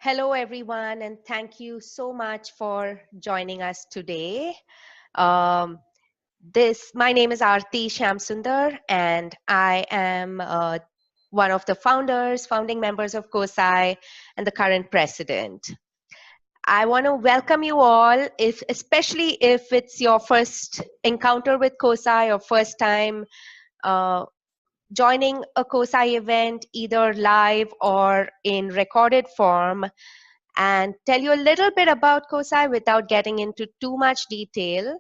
Hello, everyone, and thank you so much for joining us today. My name is Aarti Shamsundar, and I am one of the founding members of COSI, and the current president. I want to welcome you all, especially if it's your first encounter with COSI or first time uh, joining a COSI event, either live or in recorded form, and tell you a little bit about COSI without getting into too much detail.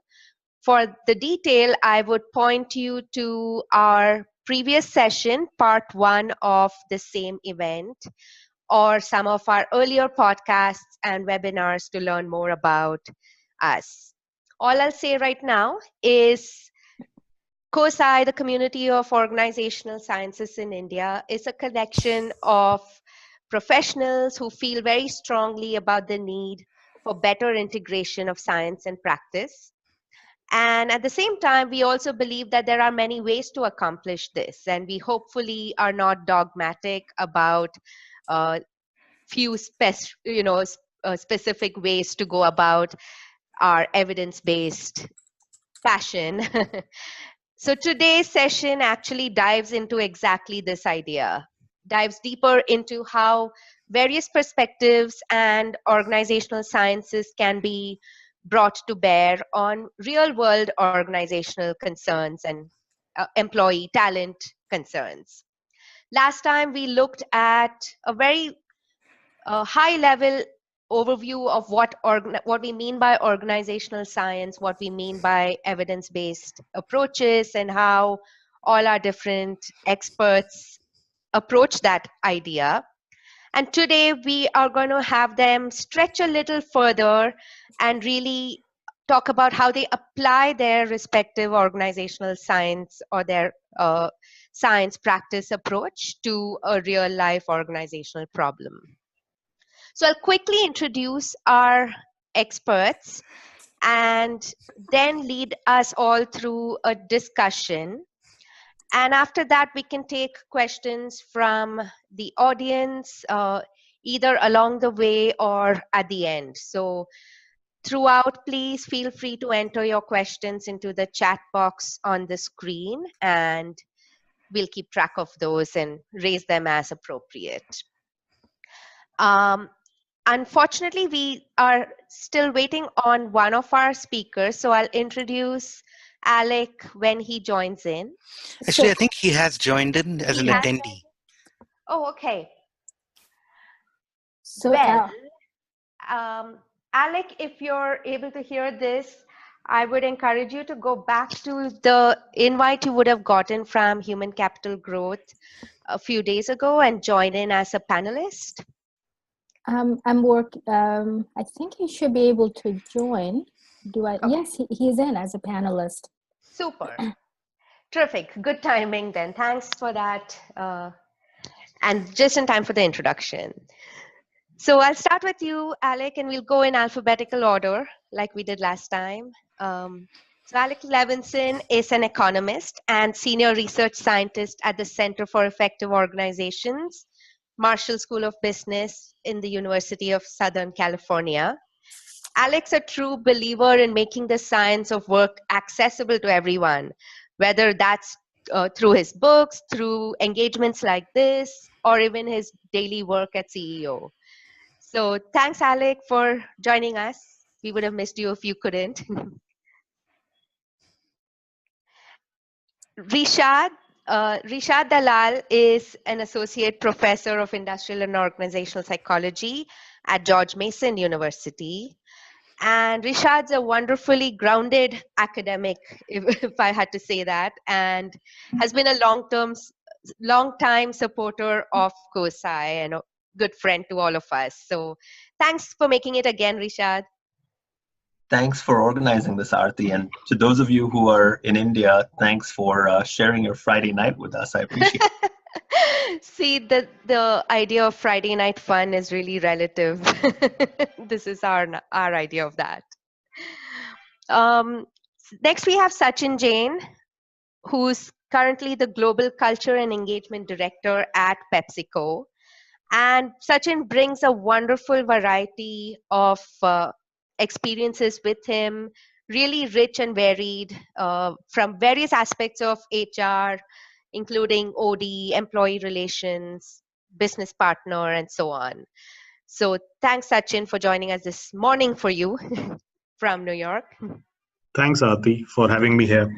For the detail, I would point you to our previous session, part one of the same event, or some of our earlier podcasts and webinars to learn more about us. All I'll say right now is COSI, the Community of Organizational Sciences in India, is a collection of professionals who feel very strongly about the need for better integration of science and practice. And at the same time, we also believe that there are many ways to accomplish this, and we hopefully are not dogmatic about uh, specific ways to go about our evidence-based passion. So today's session actually dives into exactly this idea, dives deeper into how various perspectives and organizational sciences can be brought to bear on real world organizational concerns and employee talent concerns. Last time we looked at a very high level overview of what we mean by organizational science, what we mean by evidence-based approaches, and how all our different experts approach that idea. And today we are going to have them stretch a little further and really talk about how they apply their respective organizational science or their science practice approach to a real life organizational problem. So I'll quickly introduce our experts and then lead us all through a discussion. And after that, we can take questions from the audience, either along the way or at the end. So throughout, please feel free to enter your questions into the chat box on the screen, and we'll keep track of those and raise them as appropriate. Unfortunately, we are still waiting on one of our speakers, so I'll introduce Alec when he joins in. Actually, I think he has joined in as an attendee. Oh, okay. So, Well, Alec, if you're able to hear this, I would encourage you to go back to the invite you would have gotten from Human Capital Growth a few days ago and join in as a panelist. I think he should be able to join. Okay. Yes, he's in as a panelist. Super. Terrific. Good timing then. Thanks for that. And just in time for the introduction. So I'll start with you, Alec, and we'll go in alphabetical order like we did last time. So Alec Levinson is an economist and senior research scientist at the Center for Effective Organizations, Marshall School of Business in the University of Southern California. Alec's a true believer in making the science of work accessible to everyone, whether that's through his books, through engagements like this, or even his daily work at CEO. So thanks, Alec, for joining us. We would have missed you if you couldn't. Rishad Dalal is an associate professor of industrial and organizational psychology at George Mason University. And Rishad's a wonderfully grounded academic, if I had to say that, and has been a long-time supporter of COSI and a good friend to all of us. So thanks for making it again, Rishad. Thanks for organizing this, Aarti. And to those of you who are in India, thanks for sharing your Friday night with us. I appreciate it. See, the idea of Friday night fun is really relative. This is our idea of that. Next, we have Sachin Jain, who's currently the Global Culture and Engagement Director at PepsiCo. And Sachin brings a wonderful variety of experiences with him, really rich and varied, from various aspects of HR, including OD, employee relations, business partner, and so on. So thanks, Sachin, for joining us this morning for you from New York. Thanks, Aarti, for having me here.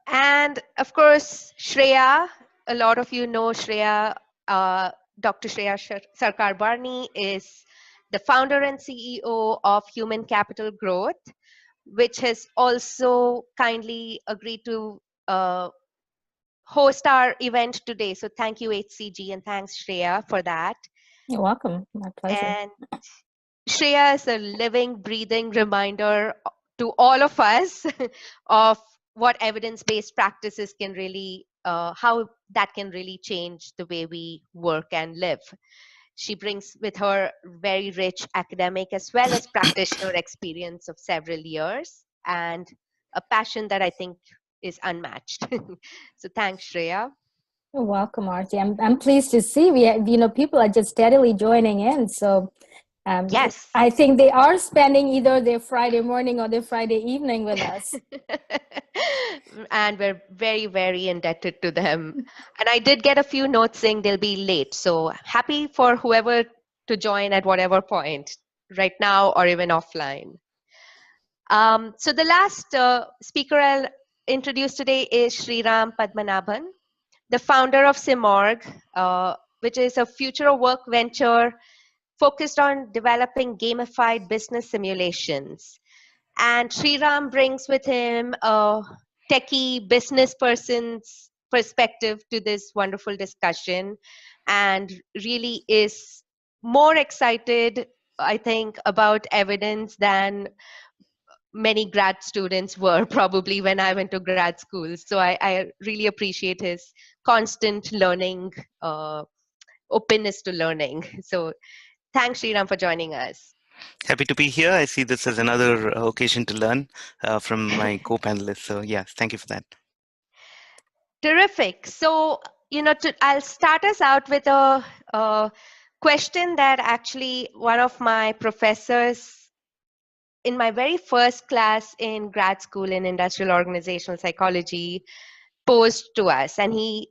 And of course, Shreya, a lot of you know Shreya. Dr. Shreya Sarkar Barney is the founder and CEO of Human Capital Growth, which has also kindly agreed to host our event today. So thank you, HCG, and thanks, Shreya, for that. You're welcome. My pleasure. And Shreya is a living, breathing reminder to all of us of what evidence-based practices can really, how that can really change the way we work and live. She brings with her very rich academic as well as practitioner experience of several years and a passion that I think is unmatched. So thanks, Shreya. You're welcome, Aarti. I'm pleased to see people are just steadily joining in. So Yes. I think they are spending either their Friday morning or their Friday evening with us. And we're very, very indebted to them. And I did get a few notes saying they'll be late. So happy for whoever to join at whatever point, right now or even offline. So the last speaker I'll introduce today is Sriram Padmanabhan, the founder of Simorg, which is a future of work venture focused on developing gamified business simulations. And Sriram brings with him a techie business person's perspective to this wonderful discussion and really is more excited, I think, about evidence than many grad students were probably when I went to grad school. So I really appreciate his constant learning, openness to learning. So thanks, Sriram, for joining us. Happy to be here. I see this as another occasion to learn from my co-panelists. So yes, thank you for that. Terrific. So, I'll start us out with a question that actually one of my professors in my very first class in grad school in industrial organizational psychology posed to us. And he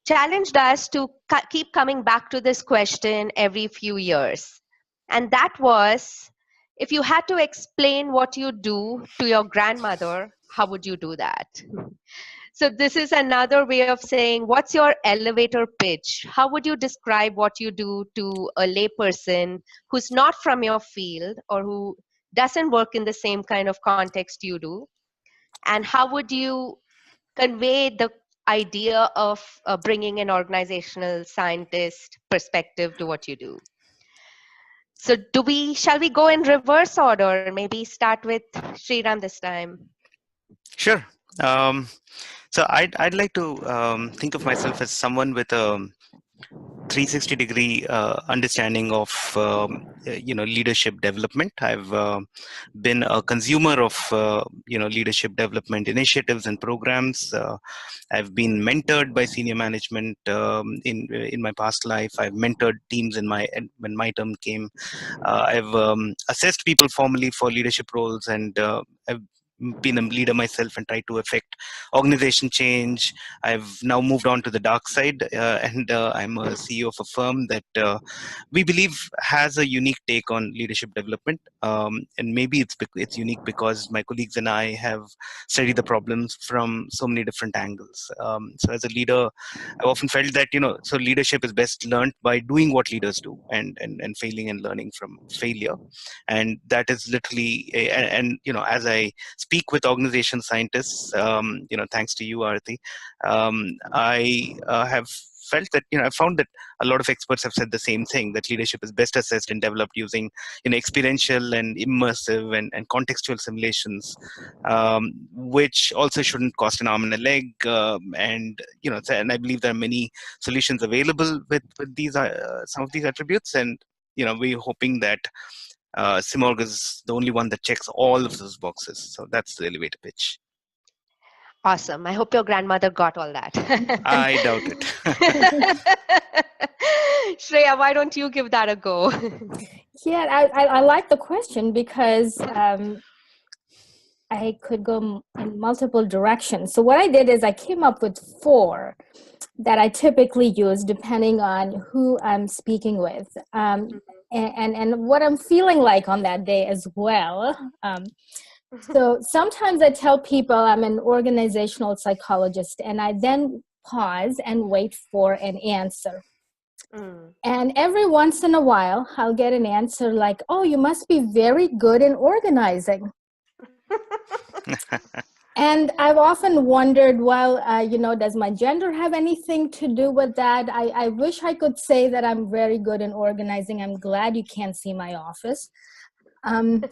challenged us to keep coming back to this question every few years. And that was, if you had to explain what you do to your grandmother, how would you do that? So this is another way of saying, what's your elevator pitch? How would you describe what you do to a layperson who's not from your field or who doesn't work in the same kind of context you do? And how would you convey the idea of bringing an organizational scientist perspective to what you do? So shall we go in reverse order? Maybe start with Sriram this time. Sure. So I'd like to think of myself as someone with a 360-degree understanding of leadership development. I've been a consumer of leadership development initiatives and programs. I've been mentored by senior management in my past life. I've mentored teams when my term came. I've assessed people formally for leadership roles, and I've been a leader myself and tried to affect organization change. I've now moved on to the dark side, and I'm a CEO of a firm that we believe has a unique take on leadership development. And maybe it's unique because my colleagues and I have studied the problems from so many different angles. So as a leader, I've often felt that so leadership is best learned by doing what leaders do, and failing and learning from failure. And that is literally and as I speak with organization scientists, thanks to you, Aarti, I have felt that I found that a lot of experts have said the same thing, that leadership is best assessed and developed using experiential and immersive and contextual simulations, which also shouldn't cost an arm and a leg. And I believe there are many solutions available with these some of these attributes, and we're hoping that Simorg is the only one that checks all of those boxes. So that's the elevator pitch. Awesome. I hope your grandmother got all that. I doubt it. Shreya, why don't you give that a go? Yeah, I like the question because I could go in multiple directions. So what I did is I came up with 4 that I typically use depending on who I'm speaking with, and what I'm feeling like on that day as well. So sometimes I tell people I'm an organizational psychologist, and I then pause and wait for an answer. And every once in a while, I'll get an answer like, "Oh, you must be very good in organizing." And I've often wondered, well, does my gender have anything to do with that? I wish I could say that I'm very good in organizing. I'm glad you can't see my office.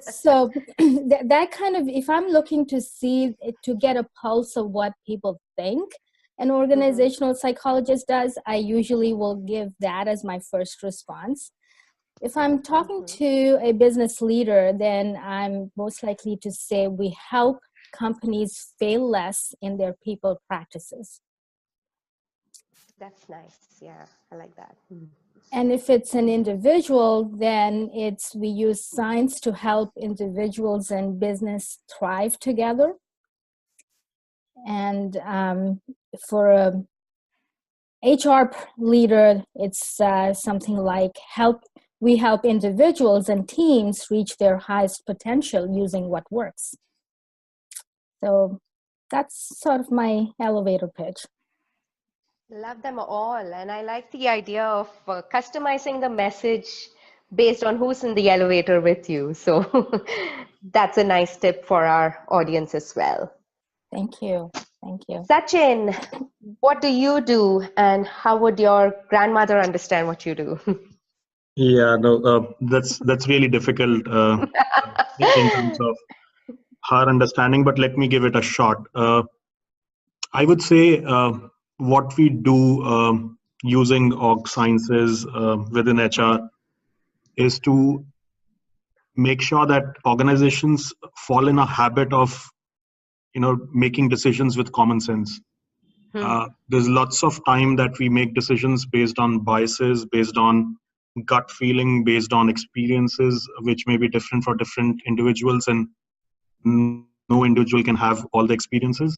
So that kind of, if I'm looking to get a pulse of what people think an organizational psychologist does, I usually will give that as my first response. If I'm talking to a business leader, then I'm most likely to say we help companies fail less in their people practices. That's nice. Yeah, I like that. And if it's an individual, then we use science to help individuals and business thrive together. And for a HR leader, it's something like we help individuals and teams reach their highest potential using what works. So that's sort of my elevator pitch. Love them all. And I like the idea of customizing the message based on who's in the elevator with you. So that's a nice tip for our audience as well. Thank you. Thank you. Sachin, what do you do, and how would your grandmother understand what you do? Yeah, no, that's really difficult in terms of her understanding, but let me give it a shot. I would say what we do using org sciences within HR is to make sure that organizations fall in a habit of making decisions with common sense. There's lots of time that we make decisions based on biases, based on gut feeling, based on experiences, which may be different for different individuals, and no individual can have all the experiences.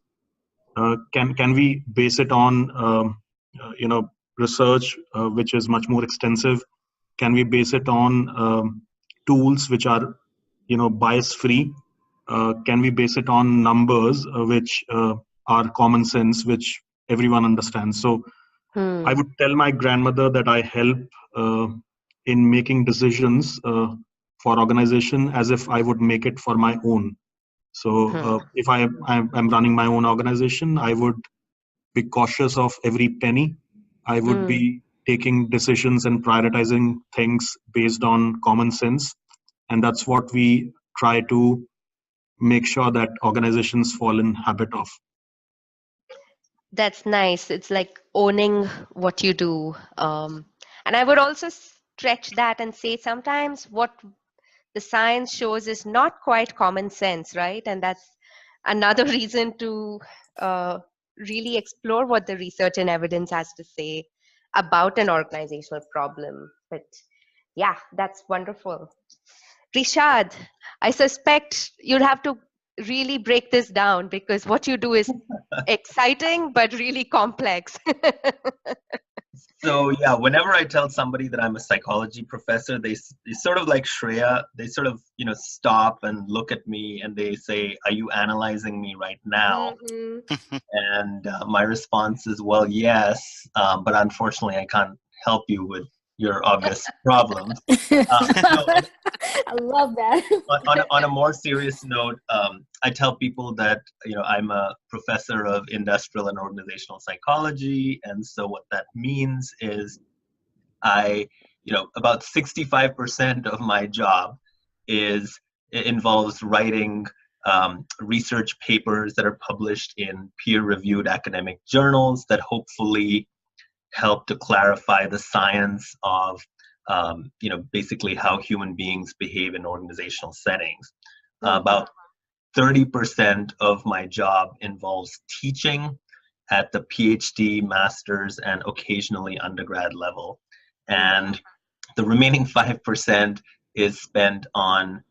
Can we base it on research which is much more extensive? Can we base it on tools which are bias free? Can we base it on numbers which are common sense, which everyone understands? So I would tell my grandmother that I help in making decisions for organization as if I would make it for my own. So if I'm running my own organization, I would be cautious of every penny. I would be taking decisions and prioritizing things based on common sense. And that's what we try to make sure that organizations fall in habit of. That's nice. It's like owning what you do. And I would also stretch that and say sometimes what the science shows is not quite common sense, right? And that's another reason to really explore what the research and evidence has to say about an organizational problem. But yeah, that's wonderful. Rishad, I suspect you'd have to really break this down because what you do is exciting but really complex. So yeah, whenever I tell somebody that I'm a psychology professor, they sort of like Shreya, they sort of stop and look at me and they say, "Are you analyzing me right now?" And my response is, "Well, yes, but unfortunately, I can't help you with your obvious problems." No, I love that. on a more serious note, I tell people that I'm a professor of industrial and organizational psychology, and so what that means is about 65% of my job involves writing research papers that are published in peer-reviewed academic journals that hopefully help to clarify the science of basically how human beings behave in organizational settings. About 30% of my job involves teaching, at the PhD, master's, and occasionally undergrad level. And the remaining 5% is spent on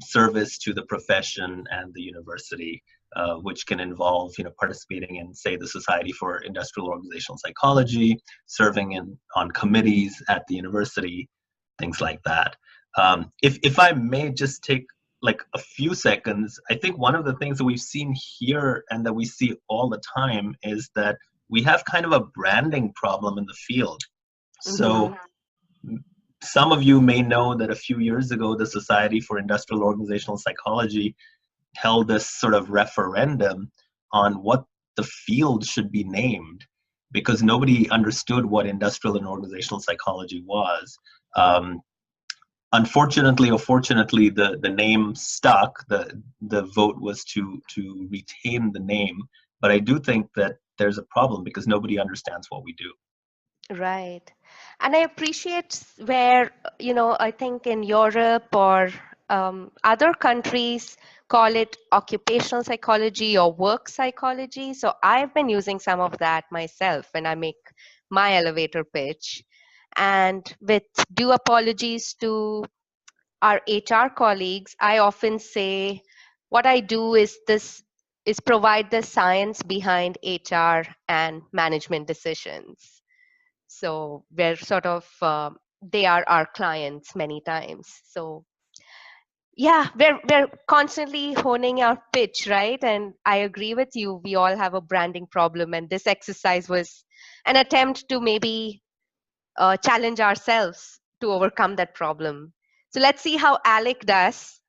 service to the profession and the university, which can involve, participating in, say, the Society for Industrial Organizational Psychology, serving on committees at the university, things like that. If I may just take like a few seconds, I think one of the things that we've seen here and that we see all the time is that we have kind of a branding problem in the field. So some of you may know that a few years ago, the Society for Industrial Organizational Psychology held this sort of referendum on what the field should be named, because nobody understood what industrial and organizational psychology was. Unfortunately or fortunately, the name stuck. The vote was to retain the name, but I do think that there's a problem because nobody understands what we do. Right. And I appreciate where, I think in Europe or other countries call it occupational psychology or work psychology. So I've been using some of that myself when I make my elevator pitch. And with due apologies to our HR colleagues, I often say what I do is provide the science behind HR and management decisions. So we're sort of they are our clients many times. So yeah, we're constantly honing our pitch, right? And I agree with you. We all have a branding problem, and this exercise was an attempt to maybe challenge ourselves to overcome that problem. So let's see how Alec does.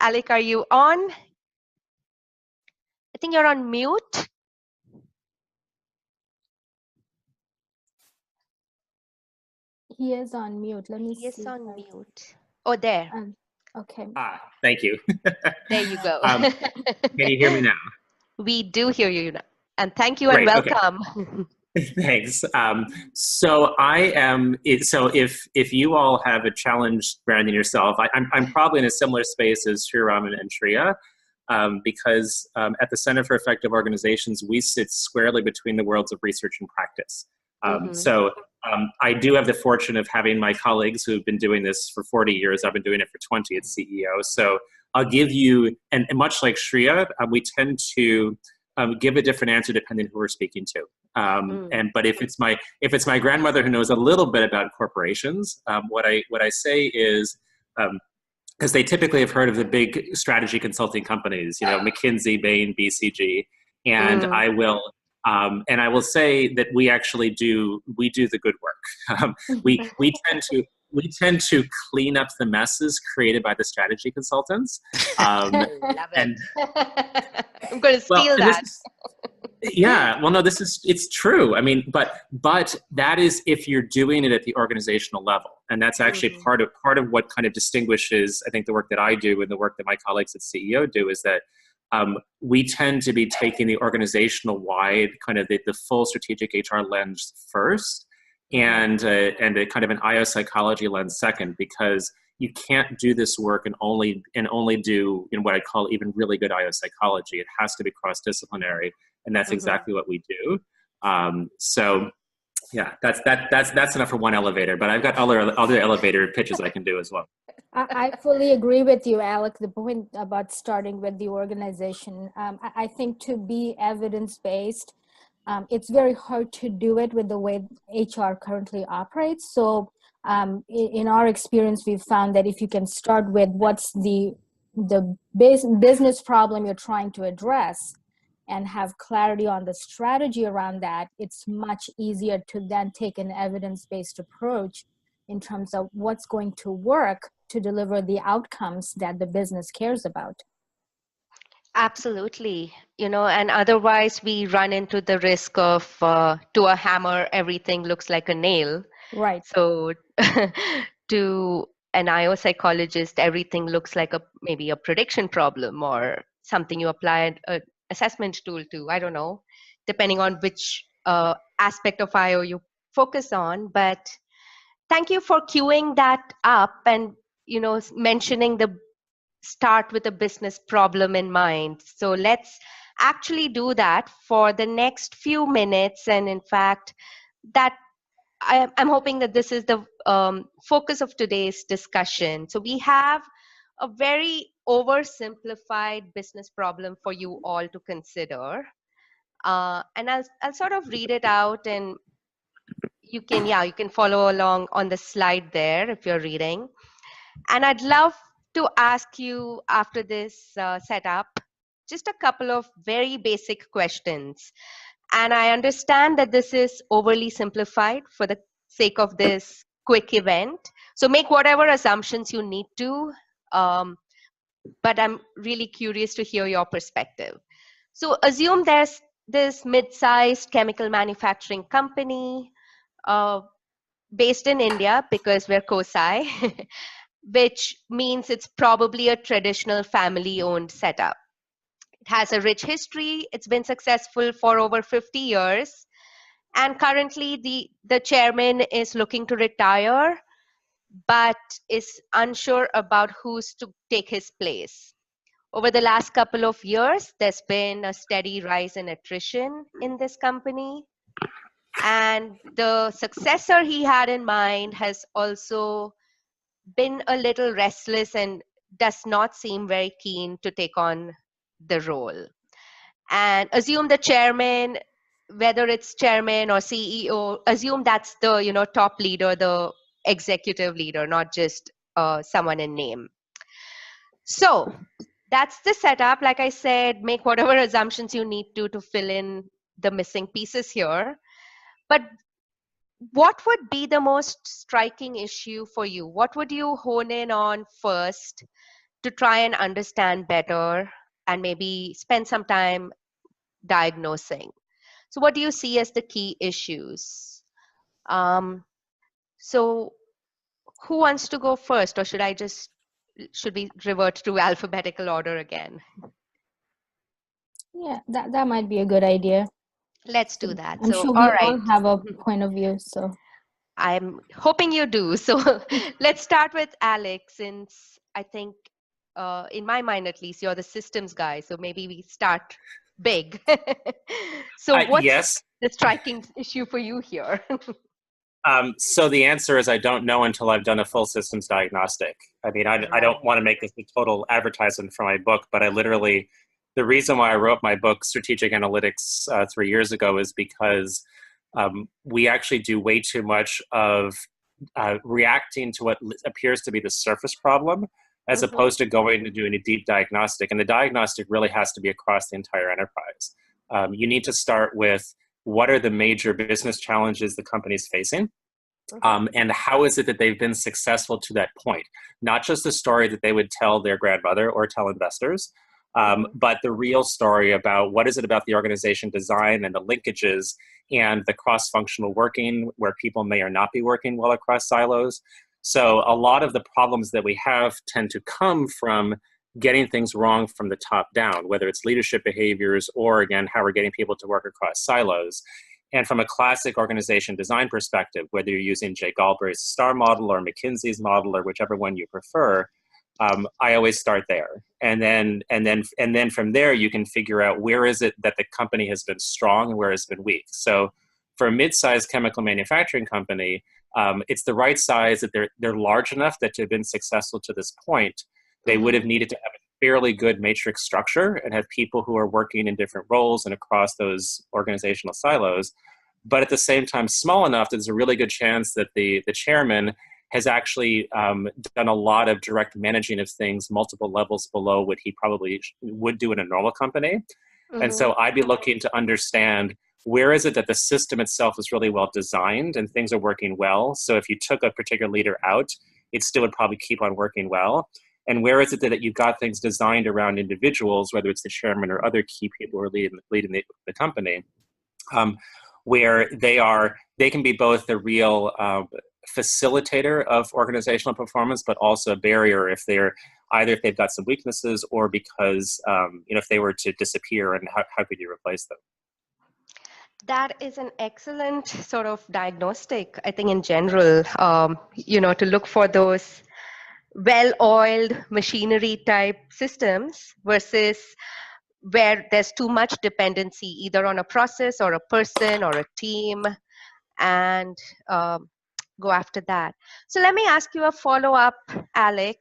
Alec, are you on? I think you're on mute. He is on mute. Let me see. He is on mute. Oh, there. Okay. Thank you. There you go. Can you hear me now? We do hear you now. And thank you Great, and welcome. okay. Thanks. So I am. So if you all have a challenge branding yourself, I'm probably in a similar space as Sriram and Shreya, because at the Center for Effective Organizations, we sit squarely between the worlds of research and practice. So I do have the fortune of having my colleagues who've been doing this for 40 years. I've been doing it for 20 at CEO. So I'll give you, and much like Shreya, we tend to give a different answer depending who we're speaking to. But if it's my grandmother who knows a little bit about corporations, what I say is, because they typically have heard of the big strategy consulting companies, McKinsey, Bain, BCG, and I will say that we actually do the good work. We tend to clean up the messes created by the strategy consultants. Love it. I'm going to steal that. Yeah, well, no, it's true. I mean, but that is if you're doing it at the organizational level, and that's actually part of what kind of distinguishes, I think, the work that I do and the work that my colleagues at CEO do, is that we tend to be taking the organizational wide, kind of the full strategic HR lens first, and a kind of an IO psychology lens second, because you can't do this work and only do what I call even really good IO psychology. It has to be cross-disciplinary, and that's exactly what we do. So yeah, that's enough for one elevator, but I've got other elevator pitches I can do as well. I fully agree with you, Alec. The point about starting with the organization, I think to be evidence-based, it's very hard to do it with the way HR currently operates. So in our experience, we've found that if you can start with what's the business problem you're trying to address and have clarity on the strategy around that, it's much easier to then take an evidence-based approach in terms of what's going to work to deliver the outcomes that the business cares about. Absolutely. And otherwise we run into the risk of to a hammer, everything looks like a nail. Right. So to an IO psychologist, everything looks like maybe a prediction problem or something you apply an assessment tool to. I don't know, depending on which aspect of IO you focus on. But thank you for queuing that up and mentioning the start with a business problem in mind. So let's actually do that for the next few minutes. And in fact, that I'm hoping that this is the focus of today's discussion. So we have a very oversimplified business problem for you all to consider. And I'll sort of read it out, and you can follow along on the slide there if you're reading. And I'd love to ask you after this setup just a couple of very basic questions. And I understand that this is overly simplified for the sake of this quick event. So make whatever assumptions you need to, but I'm really curious to hear your perspective. So assume there's this mid-sized chemical manufacturing company based in India, because we're COSI, which means it's probably a traditional family-owned setup. It has a rich history. It's been successful for over 50 years. And currently, the chairman is looking to retire, but is unsure about who's to take his place. Over the last couple of years, there's been a steady rise in attrition in this company. And the successor he had in mind has also been a little restless and does not seem very keen to take on the role. And assume the chairman, whether it's chairman or CEO, assume that's the top leader, the executive leader, not just someone in name. So that's the setup. Like I said, make whatever assumptions you need to fill in the missing pieces here. But what would be the most striking issue for you? What would you hone in on first to try and understand better and maybe spend some time diagnosing? So what do you see as the key issues? So who wants to go first, or should we revert to alphabetical order again? Yeah, that might be a good idea. Let's do that. I'm sure we all have a point of view, so. I'm hoping you do. So let's start with Alex, since I think, in my mind at least, you're the systems guy. So maybe we start big. So what's the striking issue for you here? So the answer is I don't know until I've done a full systems diagnostic. I mean, I don't want to make this a total advertisement for my book, but the reason why I wrote my book, Strategic Analytics, 3 years ago is because we actually do way too much of reacting to what appears to be the surface problem, as opposed to going and doing a deep diagnostic. And the diagnostic really has to be across the entire enterprise. You need to start with what are the major business challenges the company is facing, and how is it that they've been successful to that point? Not just the story that they would tell their grandmother or tell investors, but the real story about what is it about the organization design and the linkages and the cross-functional working where people may or not be working well across silos. So a lot of the problems that we have tend to come from getting things wrong from the top down, whether it's leadership behaviors or, again, how we're getting people to work across silos. And from a classic organization design perspective, whether you're using Jay Galbraith's STAR model or McKinsey's model or whichever one you prefer, I always start there. And then from there, you can figure out where is it that the company has been strong and where it's been weak. So for a mid-sized chemical manufacturing company, it's the right size that they're large enough that to have been successful to this point, they would have needed to have a fairly good matrix structure and have people who are working in different roles and across those organizational silos. But at the same time, small enough that there's a really good chance that the chairman has actually done a lot of direct managing of things multiple levels below what he probably would do in a normal company. And so I'd be looking to understand where is it that the system itself is really well designed and things are working well. So if you took a particular leader out, it still would probably keep on working well. And where is it that you've got things designed around individuals, whether it's the chairman or other key people who are leading the company, where they can be both the real facilitator of organizational performance, but also a barrier if they've got some weaknesses or because if they were to disappear, and how could you replace them? That is an excellent sort of diagnostic, I think, in general, to look for those well-oiled machinery type systems versus where there's too much dependency either on a process or a person or a team, and go after that. So let me ask you a follow-up, Alec.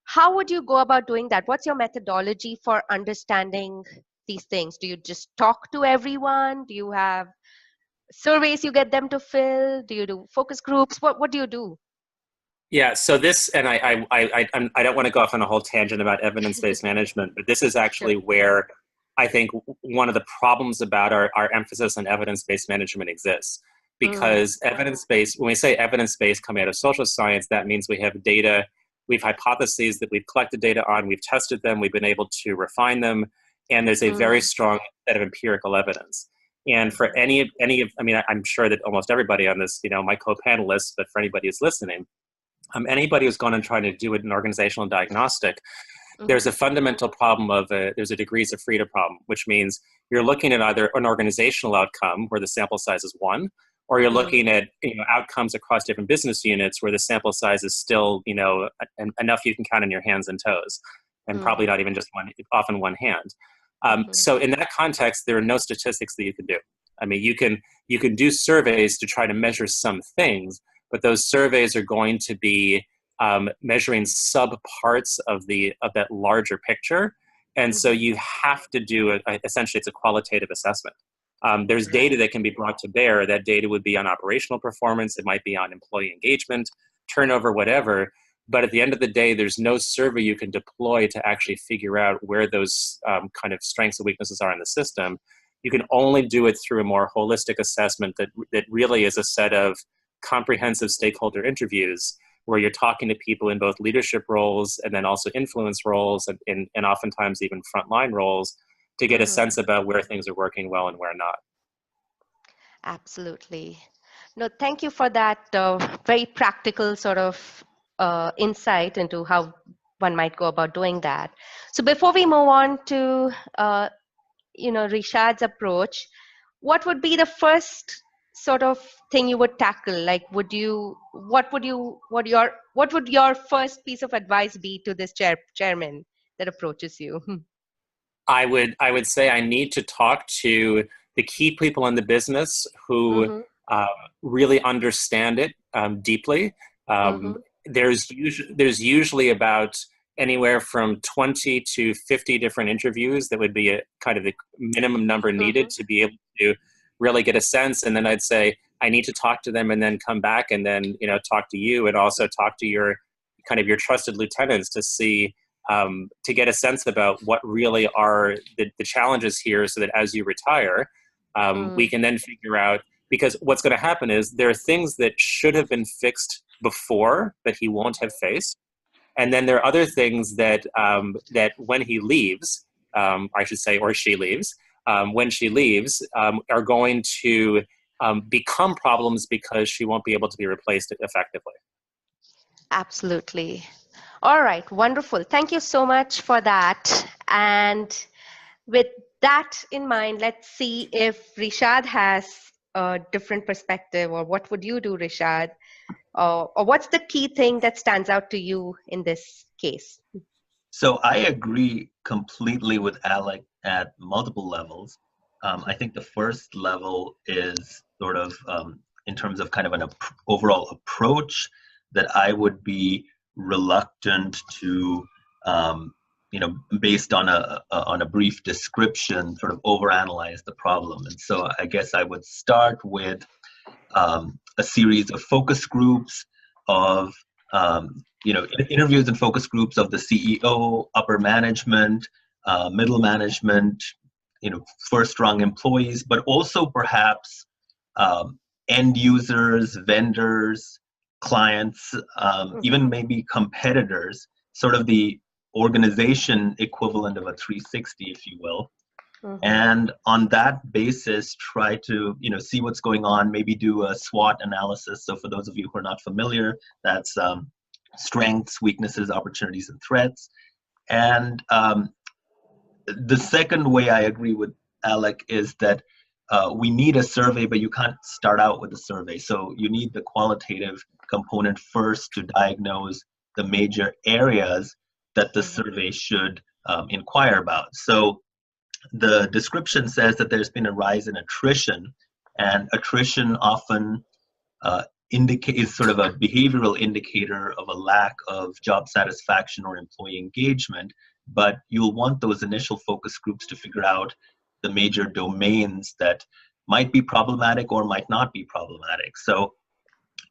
How would you go about doing that? What's your methodology for understanding these things? Do you just talk to everyone? Do you have surveys you get them to fill? Do you do focus groups? What do you do? Yeah, so this, and I don't want to go off on a whole tangent about evidence-based management, but this is actually Sure. where I think one of the problems about our emphasis on evidence-based management exists. Because evidence-based, when we say evidence-based coming out of social science, that means we have data, we've hypotheses that we've collected data on, we've tested them, we've been able to refine them, and there's a very strong set of empirical evidence. And for any of, I mean, I'm sure that almost everybody on this, you know, my co-panelists, but for anybody who's listening, anybody who's gone and trying to do an organizational diagnostic, there's a fundamental problem of there's a degrees of freedom problem, which means you're looking at either an organizational outcome where the sample size is 1, or you're looking at, you know, outcomes across different business units where the sample size is still, you know, enough you can count on your hands and toes, and probably not even just often one hand. So in that context, there are no statistics that you can do. I mean, you can do surveys to try to measure some things, but those surveys are going to be measuring sub-parts of that larger picture. And so you have to do, essentially, it's a qualitative assessment. There's data that can be brought to bear. That data would be on operational performance. It might be on employee engagement, turnover, whatever. But at the end of the day, there's no survey you can deploy to actually figure out where those kind of strengths and weaknesses are in the system. You can only do it through a more holistic assessment that really is a set of comprehensive stakeholder interviews where you're talking to people in both leadership roles and then also influence roles and oftentimes even frontline roles to get a sense about where things are working well and where not. Absolutely. No, thank you for that very practical sort of insight into how one might go about doing that. So before we move on to, you know, Rishad's approach, what would be the first sort of thing you would tackle? Like, what would your first piece of advice be to this chairman that approaches you? I would say I need to talk to the key people in the business who really understand it deeply. There's usually about anywhere from 20 to 50 different interviews that would be a kind of the minimum number needed to be able to really get a sense. And then I'd say I need to talk to them and then come back and then, you know, talk to you and also talk to your kind of your trusted lieutenants to see to get a sense about what really are the challenges here so that as you retire, we can then figure out, because what's going to happen is there are things that should have been fixed before that he won't have faced. And then there are other things that that when he leaves, I should say, or she leaves, when she leaves, are going to become problems because she won't be able to be replaced effectively. Absolutely. All right, wonderful. Thank you so much for that. And with that in mind, let's see if Rishad has a different perspective, or what would you do, Rishad? Or what's the key thing that stands out to you in this case? So I agree completely with Alec at multiple levels. I think the first level is sort of in terms of kind of an overall approach that I would be reluctant to, you know, based on a brief description, sort of overanalyze the problem. And so I guess I would start with a series of focus groups of you know, interviews and focus groups of the CEO, upper management, middle management, you know, first-rung employees, but also perhaps end users, vendors, clients, even maybe competitors, sort of the organization equivalent of a 360, if you will. And on that basis, try to, you know, see what's going on, maybe do a SWOT analysis. So for those of you who are not familiar, that's strengths, weaknesses, opportunities, and threats. And the second way I agree with Alec is that we need a survey, but you can't start out with a survey. So you need the qualitative component first to diagnose the major areas that the survey should inquire about. So the description says that there's been a rise in attrition, and attrition often is sort of a behavioral indicator of a lack of job satisfaction or employee engagement. But you'll want those initial focus groups to figure out the major domains that might be problematic or might not be problematic. So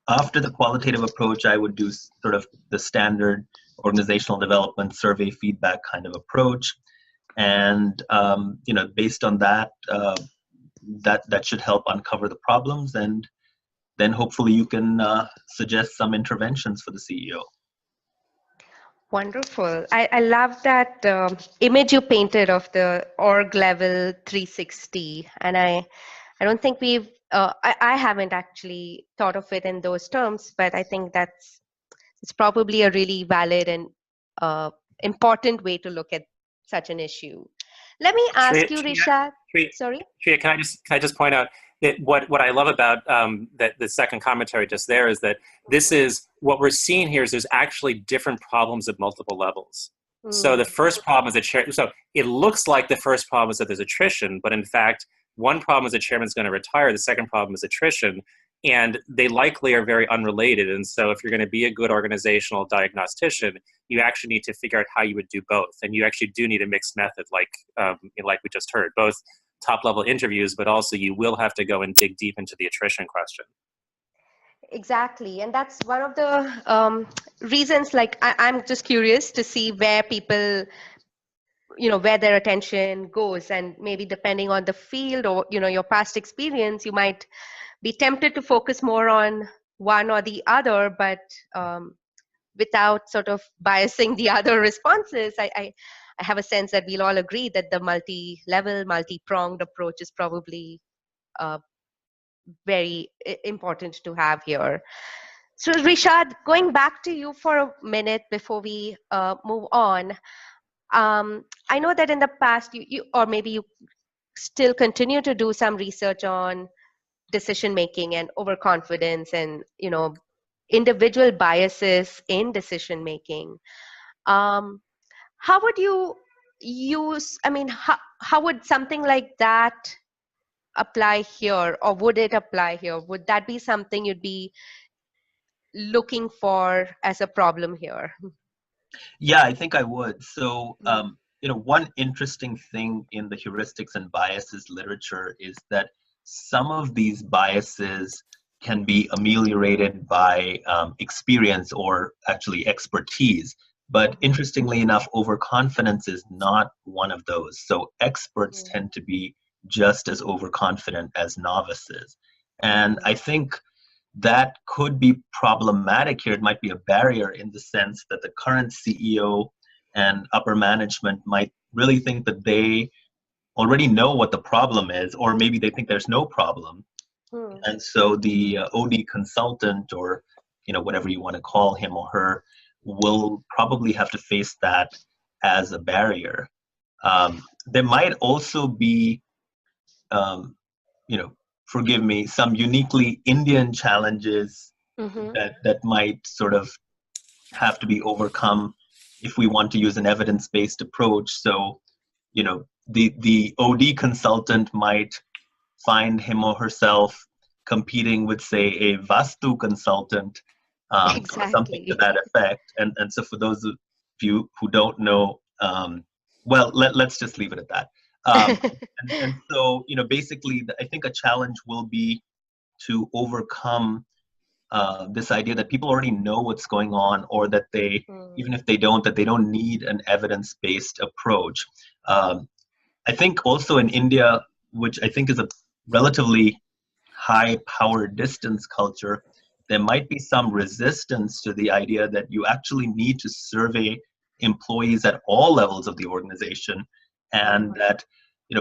after the qualitative approach, I would do sort of the standard organizational development survey feedback kind of approach. And based on that, that should help uncover the problems, and then hopefully you can suggest some interventions for the CEO. Wonderful. I love that image you painted of the org level 360. And I don't think I haven't actually thought of it in those terms, but I think it's probably a really valid and important way to look at such an issue. Let me ask you, Rishad. Sorry? Shreya, can I just point out that what I love about that the second commentary just there is that this is what we're seeing here is there's actually different problems at multiple levels. So the first problem is so it looks like the first problem is that there's attrition, but in fact, one problem is the chairman's going to retire. The second problem is attrition, and they likely are very unrelated. And so if you're going to be a good organizational diagnostician, you actually need to figure out how you would do both. And you actually do need a mixed method, like we just heard, both top-level interviews, but also you will have to go and dig deep into the attrition question. Exactly. And that's one of the reasons, like, I'm just curious to see where people, where their attention goes. And maybe depending on the field or, your past experience, you might be tempted to focus more on one or the other, but without sort of biasing the other responses. I have a sense that we'll all agree that the multi-level, multi-pronged approach is probably very important to have here. So Rishad, going back to you for a minute before we move on. I know that in the past, you or maybe you still continue to do some research on decision making and overconfidence and individual biases in decision making. How would you use, how would something like that apply here, or would it apply here? Would that be something you'd be looking for as a problem here? Yeah, I think I would. So, one interesting thing in the heuristics and biases literature is that some of these biases can be ameliorated by experience or actually expertise. But interestingly enough, overconfidence is not one of those. So experts tend to be just as overconfident as novices. And I think that could be problematic here. It might be a barrier in the sense that the current CEO and upper management might really think that they already know what the problem is, or maybe they think there's no problem. And so the OD consultant, or whatever you want to call him or her, will probably have to face that as a barrier. There might also be, forgive me, some uniquely Indian challenges that might sort of have to be overcome if we want to use an evidence-based approach. So, the OD consultant might find him or herself competing with, say, a Vastu consultant, or something to that effect. And so for those of you who don't know, well, let's just leave it at that. And so, basically, I think a challenge will be to overcome this idea that people already know what's going on, or that they, even if they don't, that they don't need an evidence-based approach. I think also in India, which I think is a relatively high power distance culture, there might be some resistance to the idea that you actually need to survey employees at all levels of the organization, and that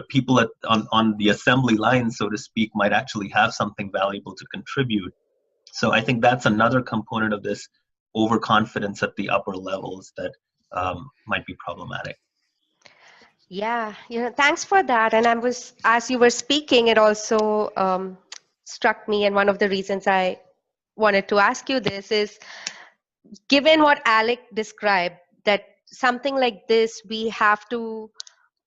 people on the assembly line, so to speak, might actually have something valuable to contribute. So I think that's another component of this overconfidence at the upper levels that might be problematic. Yeah, thanks for that. And as you were speaking, it also struck me, and one of the reasons I wanted to ask you this is, given what Alec described, that something like this, we have to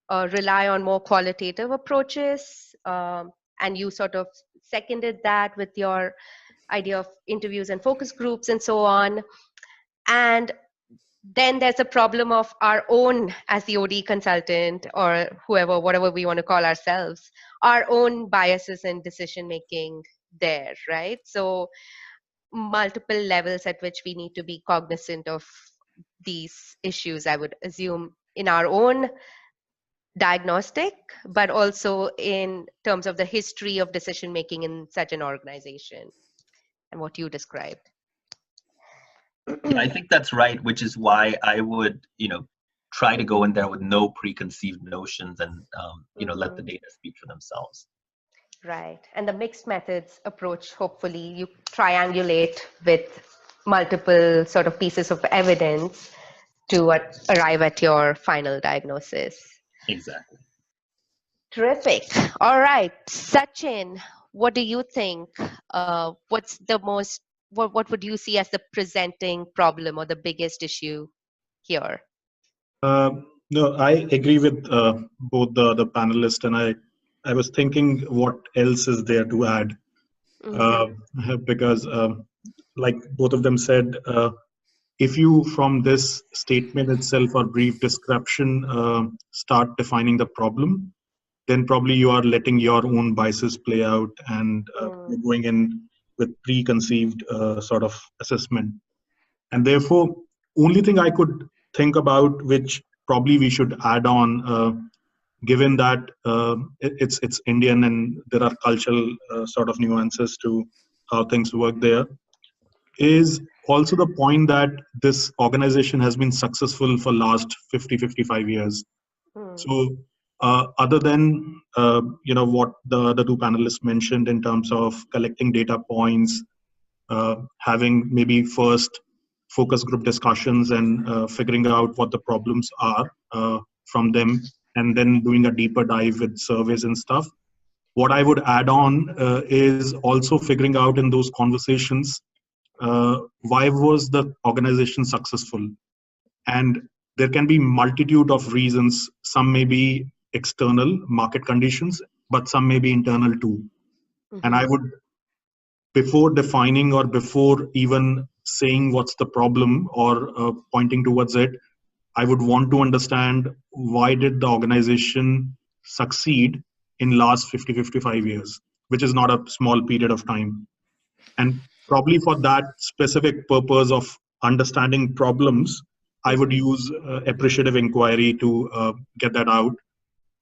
rely on more qualitative approaches. And you sort of seconded that with your idea of interviews and focus groups and so on. And then there's a problem of our own, as the OD consultant or whoever, whatever we want to call ourselves, our own biases in decision making there, right? So multiple levels at which we need to be cognizant of these issues, I would assume, in our own diagnostic, but also in terms of the history of decision making in such an organization and what you described. Yeah, I think that's right, which is why I would, try to go in there with no preconceived notions and, let the data speak for themselves. Right. And the mixed methods approach, hopefully you triangulate with multiple sort of pieces of evidence to arrive at your final diagnosis. Exactly. Terrific. All right. Sachin, what do you think? What's the most, what would you see as the presenting problem or the biggest issue here? No, I agree with both the panelists, and I was thinking what else is there to add, because like both of them said, if you from this statement itself or brief description start defining the problem, then probably you are letting your own biases play out, and you're going in with preconceived sort of assessment. And therefore, only thing I could think about, which probably we should add on, given that it's Indian and there are cultural sort of nuances to how things work there, is also the point that this organization has been successful for last 50-55 years. So other than what the two panelists mentioned in terms of collecting data points, having maybe first focus group discussions and figuring out what the problems are from them, and then doing a deeper dive with surveys and stuff. What I would add on is also figuring out in those conversations, why was the organization successful? And there can be multitude of reasons. Some may be external market conditions, but some may be internal too. And I would, before defining or before even saying what's the problem or pointing towards it, I would want to understand why did the organization succeed in last 50-55 years, which is not a small period of time. And probably for that specific purpose of understanding problems, I would use appreciative inquiry to get that out.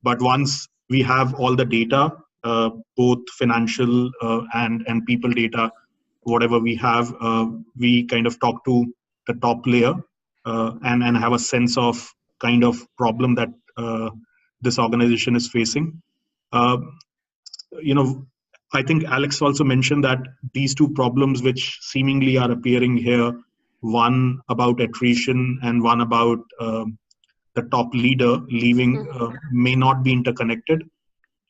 But once we have all the data, both financial and people data, whatever we have, we kind of talk to the top layer and have a sense of kind of problem that this organization is facing. Uh, I think Alex also mentioned that these two problems which seemingly are appearing here, one about attrition and one about the top leader leaving, may not be interconnected.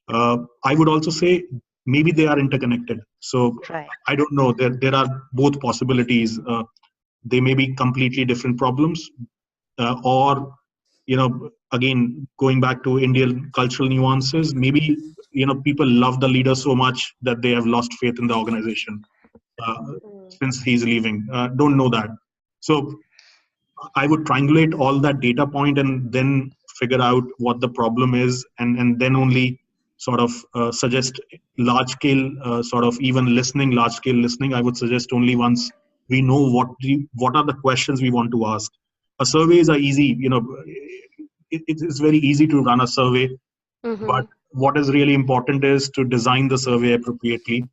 I would also say maybe they are interconnected. So I don't know. There are both possibilities. They may be completely different problems, or again going back to Indian cultural nuances. Maybe people love the leader so much that they have lost faith in the organization since he's leaving. Don't know that. So I would triangulate all that data point and then figure out what the problem is, and then only sort of suggest large scale sort of even listening, large scale listening. I would suggest only once we know what are the questions we want to ask. A surveys are easy, it's very easy to run a survey, but what is really important is to design the survey appropriately,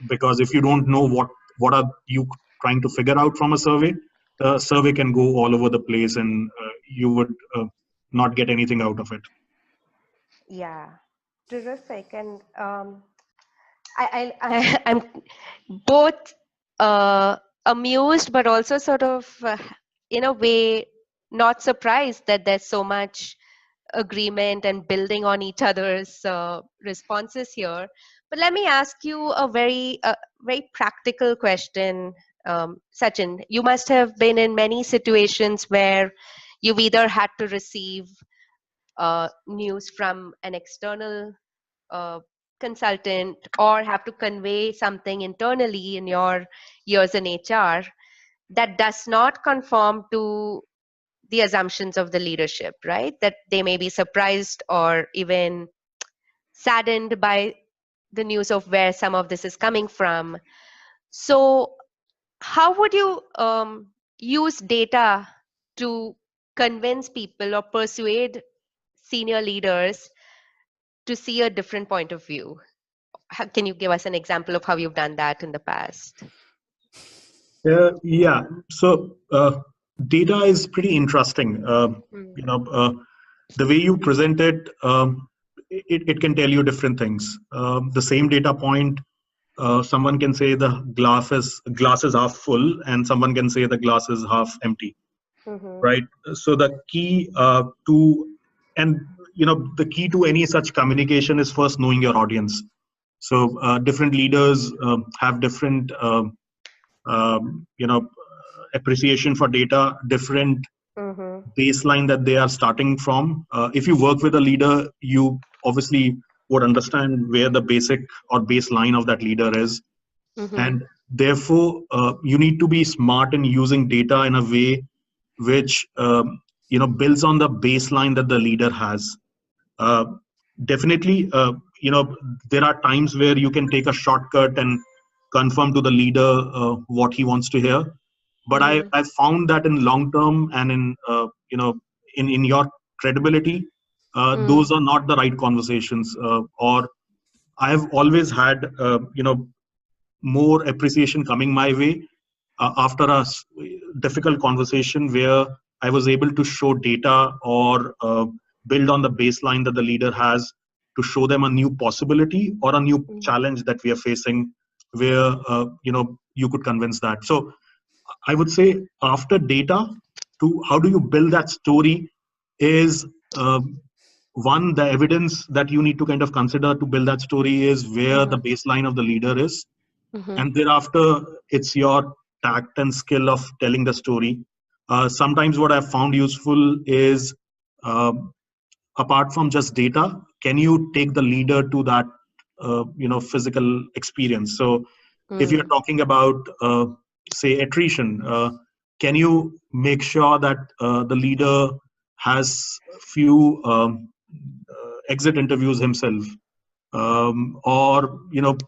because if you don't know what are you trying to figure out from a survey, the survey can go all over the place, and you would not get anything out of it. Yeah, terrific. And I'm both amused, but also sort of, in a way, not surprised that there's so much agreement and building on each other's responses here. But let me ask you a very practical question, Sachin, you must have been in many situations where you've either had to receive news from an external uh, consultant or have to convey something internally in your years in HR that does not conform to the assumptions of the leadership, right? That they may be surprised or even saddened by the news of where some of this is coming from. So, how would you use data to convince people or persuade senior leaders to see a different point of view? Can you give us an example of how you've done that in the past? Yeah. So data is pretty interesting. The way you present it, it can tell you different things. The same data point, someone can say the glass is half full, and someone can say the glass is half empty. Right. So the key the key to any such communication is first knowing your audience. So different leaders have different appreciation for data, different baseline that they are starting from. If you work with a leader, you obviously would understand where the basic or baseline of that leader is. And therefore, you need to be smart in using data in a way which builds on the baseline that the leader has. Definitely, there are times where you can take a shortcut and confirm to the leader what he wants to hear. But I found that in long term and in your credibility, those are not the right conversations. Or I have always had more appreciation coming my way after a difficult conversation where I was able to show data or build on the baseline that the leader has to show them a new possibility or a new challenge that we are facing where you could convince that. So I would say after data, to how do you build that story is one, the evidence that you need to kind of consider to build that story is where the baseline of the leader is. And thereafter, it's your tact and skill of telling the story. Sometimes what I've found useful is, apart from just data, can you take the leader to that, physical experience? So if you're talking about, say, attrition, can you make sure that the leader has few exit interviews himself? Or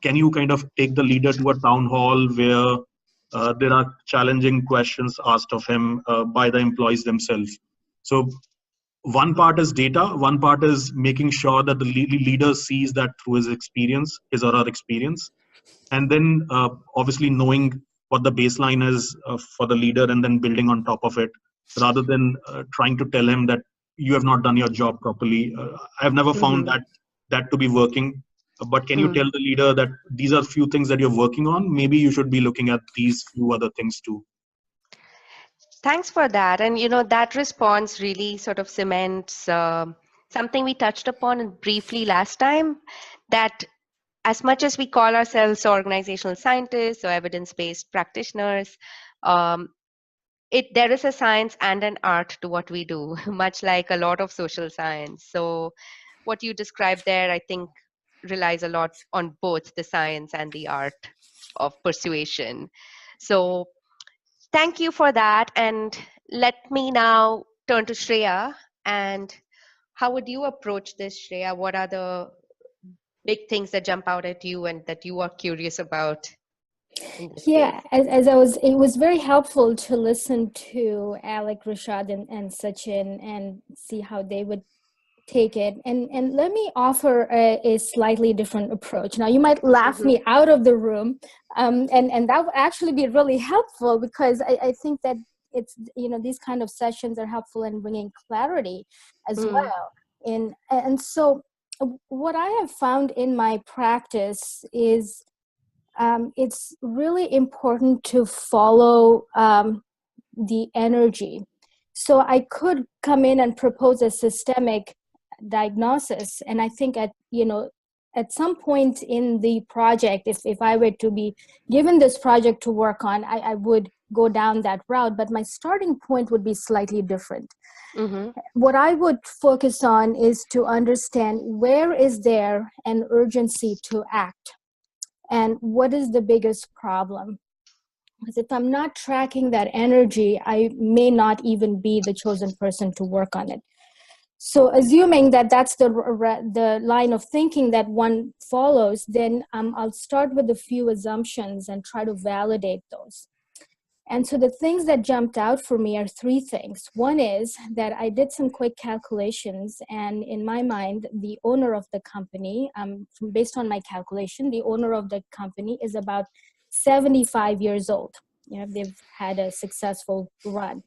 can you kind of take the leader to a town hall where there are challenging questions asked of him by the employees themselves? So one part is data, one part is making sure that the leader sees that through his or her experience, and then obviously knowing what the baseline is for the leader and then building on top of it, rather than trying to tell him that you have not done your job properly. I've never found that to be working. But can you tell the leader that these are few things that you're working on? Maybe you should be looking at these few other things too. Thanks for that. And that response really sort of cements something we touched upon briefly last time, that as much as we call ourselves organizational scientists or evidence-based practitioners, there is a science and an art to what we do, much like a lot of social science. So what you described there, I think, relies a lot on both the science and the art of persuasion. So thank you for that. And let me now turn to Shreya. And how would you approach this, Shreya? What are the big things that jump out at you and that you are curious about in this Yeah, space? it was very helpful to listen to Alec, Rashad, and Sachin and see how they would take it. And let me offer a slightly different approach. Now, you might laugh me out of the room, and that would actually be really helpful, because I think that it's, these kind of sessions are helpful in bringing clarity as well. And so what I have found in my practice is it's really important to follow the energy. So I could come in and propose a systemic diagnosis, and I think at at some point in the project, if I were to be given this project to work on, I would go down that route, but my starting point would be slightly different. Mm-hmm. What I would focus on is to understand where is there an urgency to act and what is the biggest problem. Because if I'm not tracking that energy, I may not even be the chosen person to work on it. So assuming that that's the line of thinking that one follows, then I'll start with a few assumptions and try to validate those. And so the things that jumped out for me are three things. One is that I did some quick calculations, and in my mind, the owner of the company, based on my calculation, the owner of the company is about 75 years old. You know, they've had a successful run.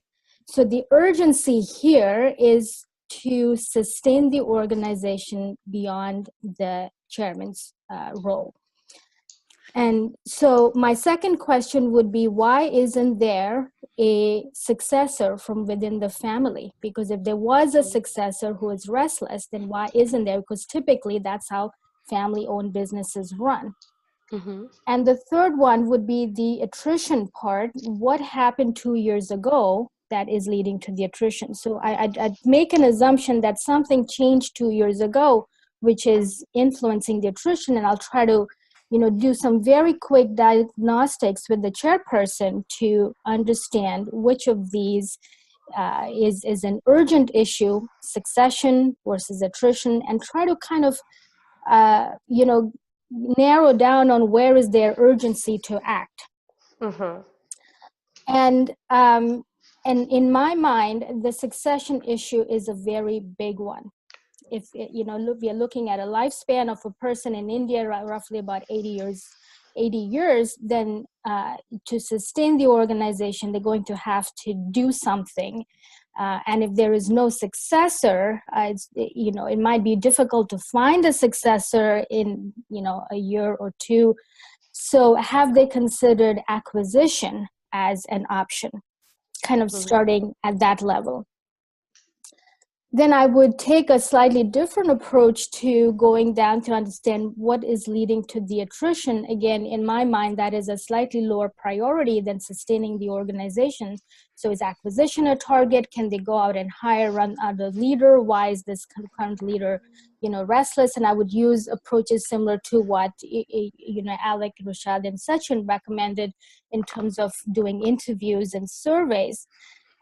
So the urgency here is to sustain the organization beyond the chairman's role. And so my second question would be, why isn't there a successor from within the family? Because if there was a successor who is restless, then why isn't there? Because typically that's how family-owned businesses run. Mm-hmm. And the third one would be the attrition part. What happened 2 years ago that is leading to the attrition? So I'd make an assumption that something changed 2 years ago, which is influencing the attrition, and I'll try to do some very quick diagnostics with the chairperson to understand which of these is an urgent issue, succession versus attrition, and try to kind of, narrow down on where is their urgency to act. Mm-hmm. And in my mind, the succession issue is a very big one. If we are looking at a lifespan of a person in India, roughly about 80 years, then to sustain the organization, they're going to have to do something. And if there is no successor, it might be difficult to find a successor in a year or two. So have they considered acquisition as an option, kind of starting at that level? Then I would take a slightly different approach to going down to understand what is leading to the attrition. Again, in my mind, that is a slightly lower priority than sustaining the organization. So is acquisition a target? Can they go out and hire another leader? Why is this current leader, restless? And I would use approaches similar to what, Alec, Rashad, and Sachin recommended in terms of doing interviews and surveys.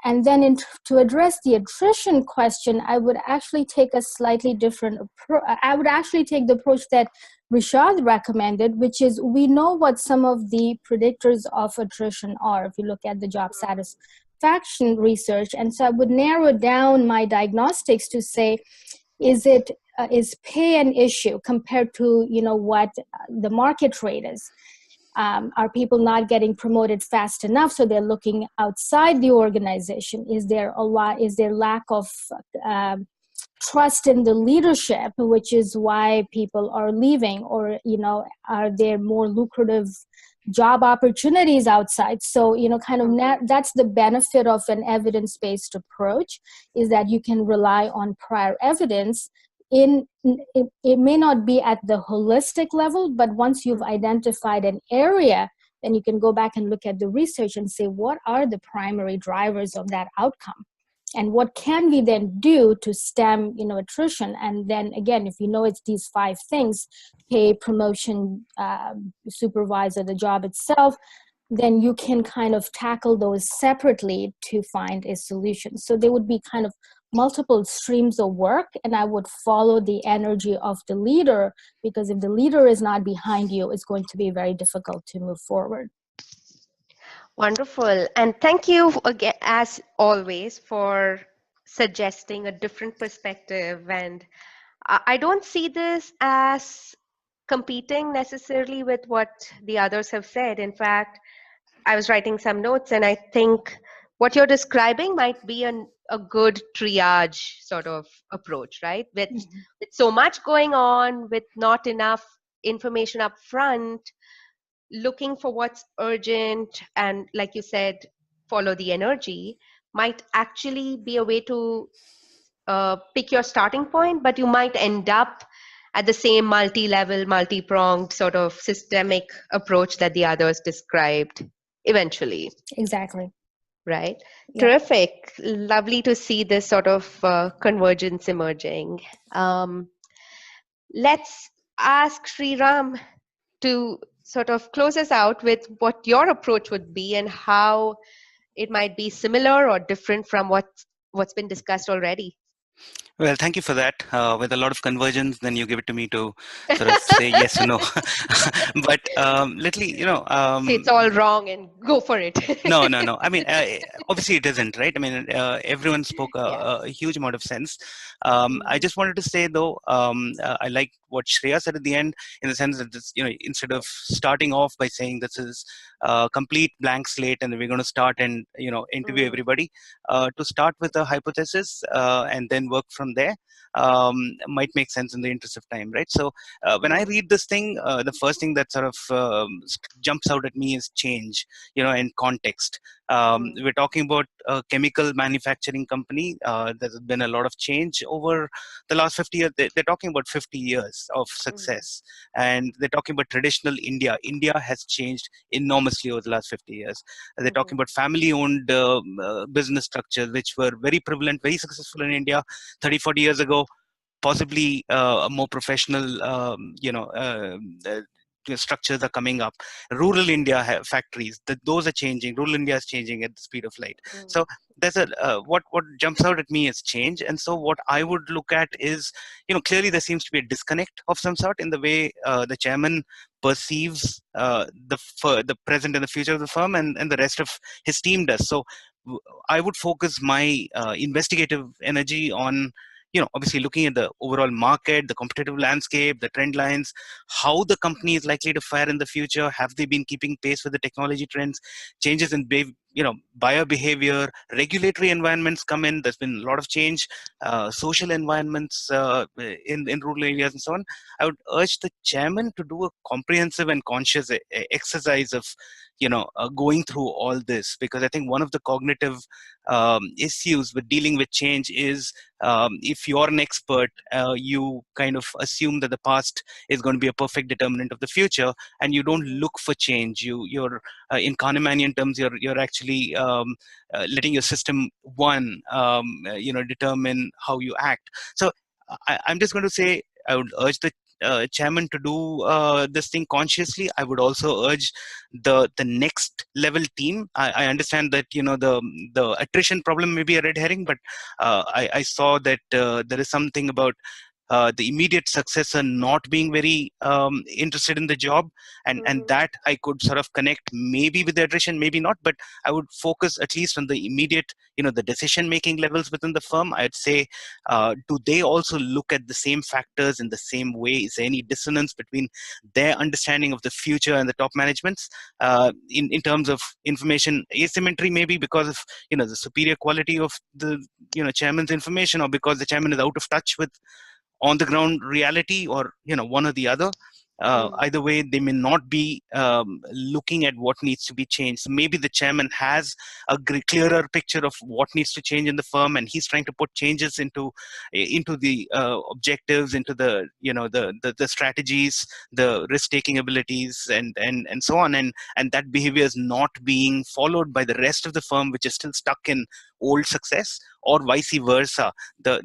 And then to address the attrition question, I would actually take a slightly different approach. I would actually take the approach that Rishad recommended, which is we know what some of the predictors of attrition are if you look at the job satisfaction research. And so I would narrow down my diagnostics to say, is pay an issue compared to what the market rate is? Are people not getting promoted fast enough, so they're looking outside the organization? Is there lack of trust in the leadership, which is why people are leaving? Or are there more lucrative job opportunities outside? So that's the benefit of an evidence-based approach, is that you can rely on prior evidence. It may not be at the holistic level, but once you've identified an area, then you can go back and look at the research and say, what are the primary drivers of that outcome? And what can we then do to stem, attrition? And then again, if it's these 5 things, pay, promotion, supervisor, the job itself, then you can kind of tackle those separately to find a solution. So there would be kind of multiple streams of work, and I would follow the energy of the leader, because if the leader is not behind you, it's going to be very difficult to move forward. Wonderful. And thank you again, as always, for suggesting a different perspective. And I don't see this as competing necessarily with what the others have said. In fact, I was writing some notes, and I think what you're describing might be a good triage sort of approach, right? With so much going on, with not enough information up front, looking for what's urgent, and like you said, follow the energy, might actually be a way to pick your starting point, but you might end up at the same multi-level, multi-pronged sort of systemic approach that the others described eventually. Exactly. Right. Yeah. Terrific. Lovely to see this sort of convergence emerging. Let's ask Sriram to sort of close us out with what your approach would be and how it might be similar or different from what's been discussed already. Well, thank you for that. With a lot of convergence, then you give it to me to sort of say yes or no. But literally, Say it's all wrong and go for it. no. I mean, obviously it isn't, right? I mean, everyone spoke Yeah. a huge amount of sense. I Mm. just wanted to say, though, I like what Shreya said at the end, in the sense that this, instead of starting off by saying this is a complete blank slate and we're going to start and interview everybody, to start with a hypothesis and then work from there might make sense in the interest of time, right? So when I read this thing, the first thing that sort of jumps out at me is change, and context. We're talking about a chemical manufacturing company. There's been a lot of change over the last 50 years. They're talking about 50 years of success, and they're talking about traditional India. India has changed enormously over the last 50 years. They're talking about family-owned business structures, which were very prevalent, very successful in India 30, 40 years ago. Possibly a more professional, structures are coming up. Rural India factories, those are changing. Rural India is changing at the speed of light. So there's what jumps out at me is change. And so what I would look at is, clearly there seems to be a disconnect of some sort in the way the chairman perceives the present and the future of the firm, and the rest of his team does. So I would focus my investigative energy on obviously looking at the overall market, the competitive landscape, the trend lines, how the company is likely to fare in the future. Have they been keeping pace with the technology trends, changes in buyer behavior, regulatory environments come in. There's been a lot of change, social environments in rural areas and so on. I would urge the chairman to do a comprehensive and conscious exercise of going through all this, because I think one of the cognitive issues with dealing with change is if you're an expert, you kind of assume that the past is going to be a perfect determinant of the future, and you don't look for change. You're in Kahnemanian terms, you're actually letting your system determine how you act. So I'm just going to say I would urge the chairman to do this thing consciously. I would also urge the next level team. I understand that the attrition problem may be a red herring, but I saw that there is something about the immediate successor not being very interested in the job, and that I could sort of connect maybe with the attrition, maybe not, but I would focus at least on the immediate, the decision making levels within the firm. I'd say, do they also look at the same factors in the same way? Is there any dissonance between their understanding of the future and the top management's in terms of information asymmetry, maybe because of the superior quality of the chairman's information, or because the chairman is out of touch with on the ground reality, or one or the other. Either way, they may not be looking at what needs to be changed. So maybe the chairman has a clearer picture of what needs to change in the firm, and he's trying to put changes into the objectives, into the the strategies, the risk-taking abilities, and so on, and that behavior is not being followed by the rest of the firm, which is still stuck in old success, or vice versa. The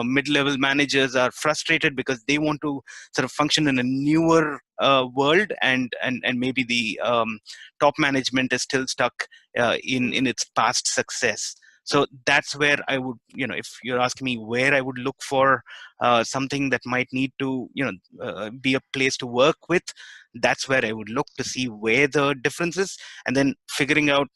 mid-level managers are frustrated because they want to sort of function in a newer world, and maybe the top management is still stuck in its past success. So that's where I would, if you're asking me where I would look for something that might need to, be a place to work with, that's where I would look to see where the difference is, and then figuring out,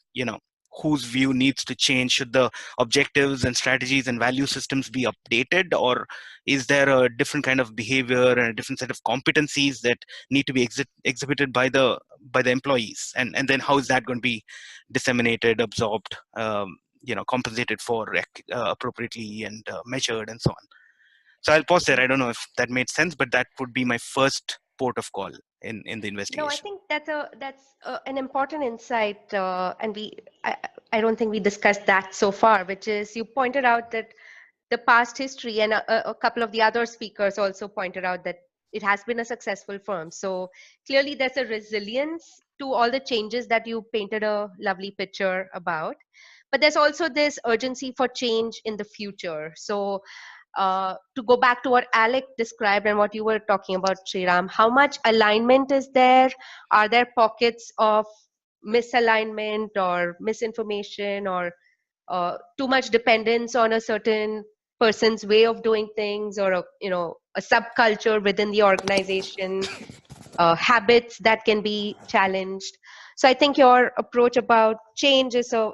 whose view needs to change. Should the objectives and strategies and value systems be updated, or is there a different kind of behavior and a different set of competencies that need to be exhibited by the employees, and then how is that going to be disseminated, absorbed, compensated for appropriately, and measured, and so on. So I'll pause there. I don't know if that made sense, but that would be my first port of call in the investigation. No, I think that's an important insight, and I don't think we discussed that so far, which is you pointed out that the past history, and a couple of the other speakers also pointed out that it has been a successful firm. So clearly there's a resilience to all the changes that you painted a lovely picture about. But there's also this urgency for change in the future. So to go back to what Alec described and what you were talking about, Sriram, how much alignment is there? Are there pockets of misalignment or misinformation or too much dependence on a certain person's way of doing things, or a subculture within the organization, habits that can be challenged? So I think your approach about change is a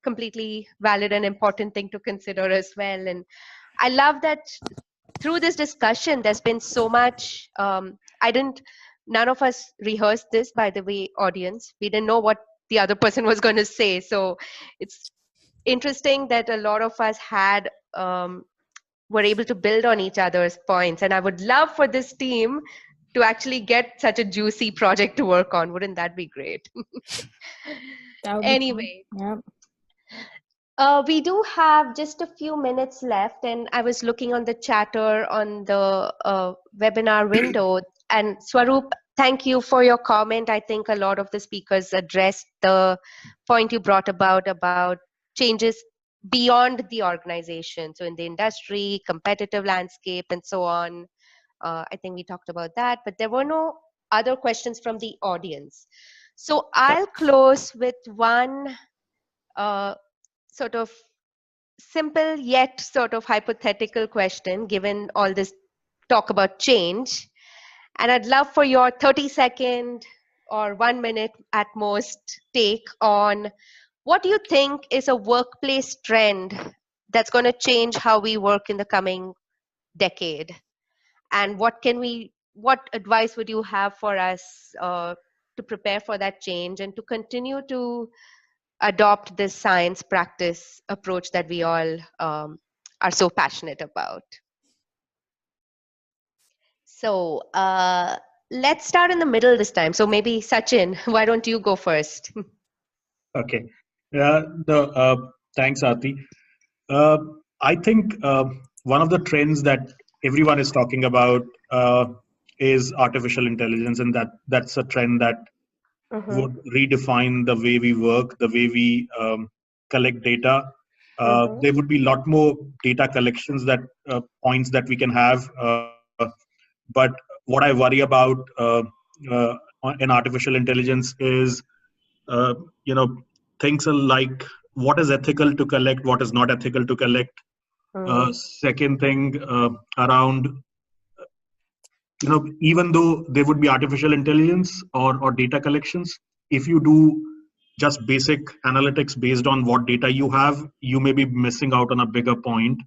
completely valid and important thing to consider as well. And I love that through this discussion, there's been so much. None of us rehearsed this, by the way, audience. We didn't know what the other person was going to say. So it's interesting that a lot of us were able to build on each other's points. And I would love for this team to actually get such a juicy project to work on. Wouldn't that be great? That would be Anyway. fun. Yeah. We do have just a few minutes left, and I was looking on the chatter on the webinar window. And Swaroop, thank you for your comment. I think a lot of the speakers addressed the point you brought about changes beyond the organization. So in the industry, competitive landscape, and so on. I think we talked about that, but there were no other questions from the audience. So I'll close with one sort of simple yet sort of hypothetical question, given all this talk about change. And I'd love for your 30-second or 1 minute at most take on what do you think is a workplace trend that's going to change how we work in the coming decade? And what advice would you have for us to prepare for that change and to continue to adopt this science practice approach that we all are so passionate about? So let's start in the middle this time. So maybe Sachin, why don't you go first? Okay. Thanks, Aarti. I think one of the trends that everyone is talking about is artificial intelligence, and that's a trend that would redefine the way we work, the way we collect data. There would be a lot more data collections that points that we can have. But what I worry about in artificial intelligence is, you know, things are like what is ethical to collect, what is not ethical to collect. Second thing around, even though there would be artificial intelligence or data collections, if you do just basic analytics based on what data you have, you may be missing out on a bigger point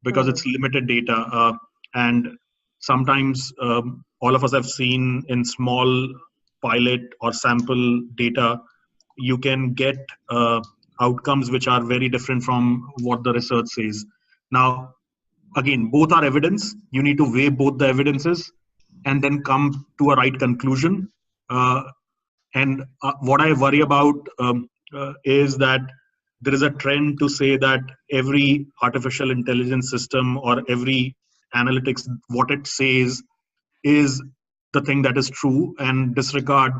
because it's limited data. And sometimes all of us have seen in small pilot or sample data, you can get outcomes which are very different from what the research says. Now, again, both are evidence. You need to weigh both the evidences and then come to a right conclusion. And what I worry about is that there is a trend to say that every artificial intelligence system or every analytics, what it says is the thing that is true, and disregard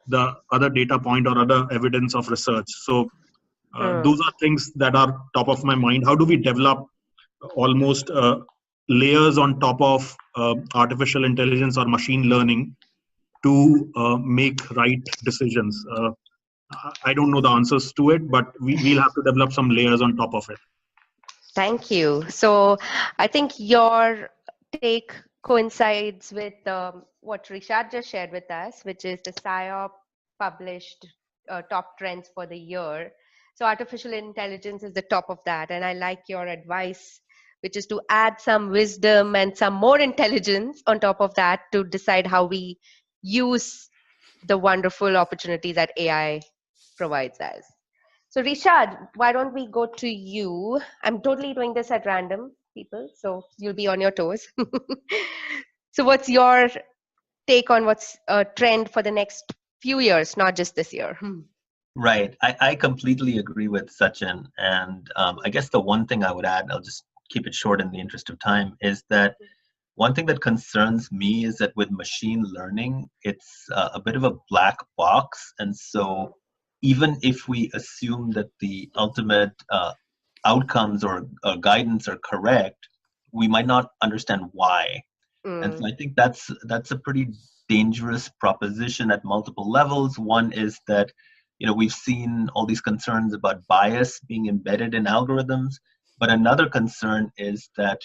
the other data point or other evidence of research. So those are things that are top of my mind. How do we develop almost layers on top of artificial intelligence or machine learning to make right decisions? I don't know the answers to it, but we'll have to develop some layers on top of it. Thank you. So I think your take coincides with what Rishad just shared with us, which is the SIOP published top trends for the year. So artificial intelligence is the top of that. And I like your advice, which is to add some wisdom and some more intelligence on top of that to decide how we use the wonderful opportunity that AI provides us. So Rishad, why don't we go to you? I'm totally doing this at random, people, so you'll be on your toes. So what's your take on what's a trend for the next few years, not just this year? Right. I completely agree with Sachin. And I guess the one thing I would add, I'll just keep it short in the interest of time, is that one thing that concerns me is that with machine learning, it's a bit of a black box. And so even if we assume that the ultimate outcomes or guidance are correct, we might not understand why. And so I think that's a pretty dangerous proposition at multiple levels. One is that, we've seen all these concerns about bias being embedded in algorithms, but another concern is that